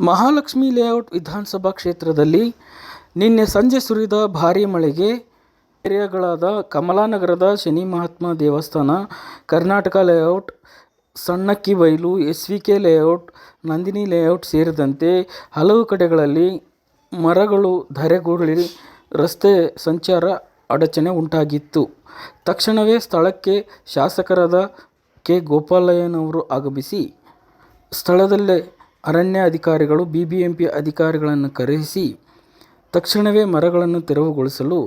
Mahalakshmi layout ವಿಧಾನಸಭಾ ಕ್ಷೇತ್ರದಲ್ಲಿ ನಿನ್ನೆ ಸಂಜೆ ಸುರಿದ ಭಾರೀ ಮಳೆಗೆ ಏರಿಯಾಗಳಾದ ಕಮಲಾನಗರದ ಶನಿ ಮಹಾತ್ಮ ದೇವಸ್ಥಾನ, Karnataka layout, Sannakkibailu, SVK layout, Nandini layout ಸೇರಿದಂತೆ ಹಲವು ಕಡೆಗಳಲ್ಲಿ ಮರಗಳು ಧರೆಗುರುಳಿ ರಸ್ತೆ ಸಂಚಾರ ಅಡಚಣೆ ಉಂಟಾಗಿತ್ತು. ತಕ್ಷಣವೇ ಸ್ಥಳಕ್ಕೆ ಶಾಸಕರಾದ ಕೆ. ಗೋಪಾಲಯ್ಯನವರು ಆಗಮಿಸಿ ಸ್ಥಳದಲ್ಲೇ ಅರಣ್ಯ ಅಧಿಕಾರಿಗಳು, BBMP ಅಧಿಕಾರಿಗಳನ್ನು ಕರೆಸಿ ತಕ್ಷಣವೇ ಮರಗಳನ್ನು ತೆರವುಗೊಳಿಸಲು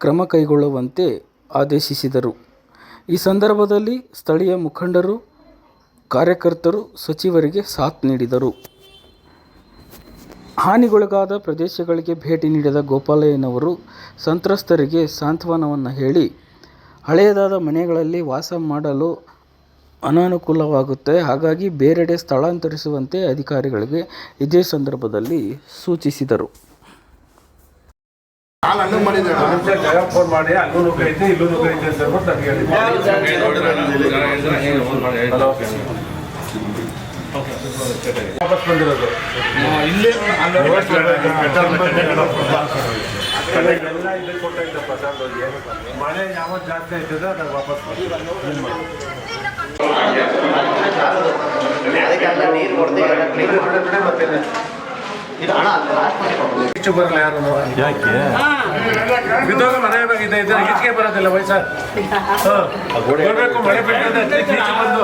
ಕ್ರಮ ಕೈಗೊಳ್ಳುವಂತೆ ಆದೇಶಿಸಿದರು. ಈ ಸಂದರ್ಭದಲ್ಲಿ ಸ್ಥಳೀಯ ಮುಖಂಡರು, ಕಾರ್ಯಕರ್ತರು ಸಚಿವರಿಗೆ ಸಾಥ್ ನೀಡಿದರು. ಹಾನಿಗೊಳಗಾದ ಪ್ರದೇಶಗಳಿಗೆ ಭೇಟಿ ನೀಡಿದ ಗೋಪಾಲಯ್ಯನವರು ಸಂತ್ರಸ್ತರಿಗೆ ಸಾಂತ್ವನವನ್ನು ಹೇಳಿ, ಹಳೆಯದಾದ ಮನೆಗಳಲ್ಲಿ ವಾಸ ಮಾಡಲು ಅನಾನುಕೂಲವಾಗುತ್ತೆ, ಹಾಗಾಗಿ ಬೇರೆಡೆ ಸ್ಥಳಾಂತರಿಸುವಂತೆ ಅಧಿಕಾರಿಗಳಿಗೆ ಇದೇ ಸಂದರ್ಭದಲ್ಲಿ ಸೂಚಿಸಿದರು. ವಾಪಸ್ ಬಂದಿರೋದು ಇಲ್ಲೇ ಎಲ್ಲ ಇದಕ್ಕೆ ಕೊಟ್ಟಿದ್ದ ಪ್ರಸಾದ ಮಳೆ ಯಾವತ್ತು ಜಾಸ್ತಿ ಆಯ್ತದೆ ಅದಾಗ ವಾಪಸ್ ಇಷ್ಟು ಬರಲ್ಲ ಯಾರು ಯಾಕೆ ಬಿದ್ದೋಗ ಮನೆ ಈಚೆಗೆ ಬರೋದಿಲ್ಲ ವಯಸ್ಸಾಗಬೇಕು ಮಳೆ ಬಿಟ್ಟಿದೆ ಬಂದು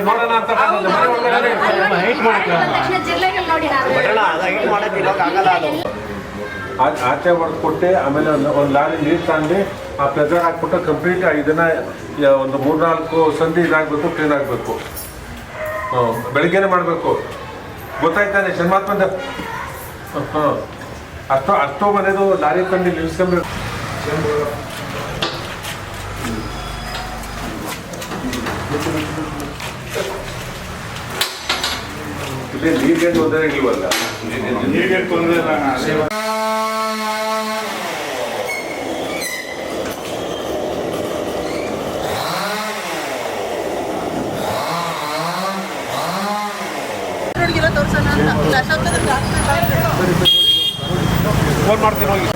ನೋಡೋಣ ಅಂತ ಆಚೆ ಹೊಡೆದು ಕೊಟ್ಟು ಆಮೇಲೆ ಒಂದು ಲಾರಿ ನೀರು ತಗೊಂಡು ಆ ಪ್ರೆಸರ್ ಹಾಕ್ಬಿಟ್ಟು ಕಂಪ್ಲೀಟ್ ಇದನ್ನ ಒಂದು 3-4 ಸಂಧಿ ಇದಾಗಬೇಕು, ಕ್ಲೀನ್ ಆಗಬೇಕು. ಬೆಳಿಗ್ಗೆನೆ ಮಾಡಬೇಕು. ಗೊತ್ತಾಯ್ತಾನೆ ಶನ್ಮಾತ್ಮಂದ ಅಷ್ಟೋ ಮನೆದು ಲಾರಿ ತಂದು ನಿಲ್ಸ್ಕೊಂಡ್ಬೇಕು. ಇಲ್ಲೇ ನೀರಿಗೆ ತೊಂದರೆ ಇಲ್ವಲ್ಲ, ನೀರಿಗೆ ತೊಂದರೆ ಫೋನ್ ಮಾಡ್ತೀನಿ ಹೋಗಿ.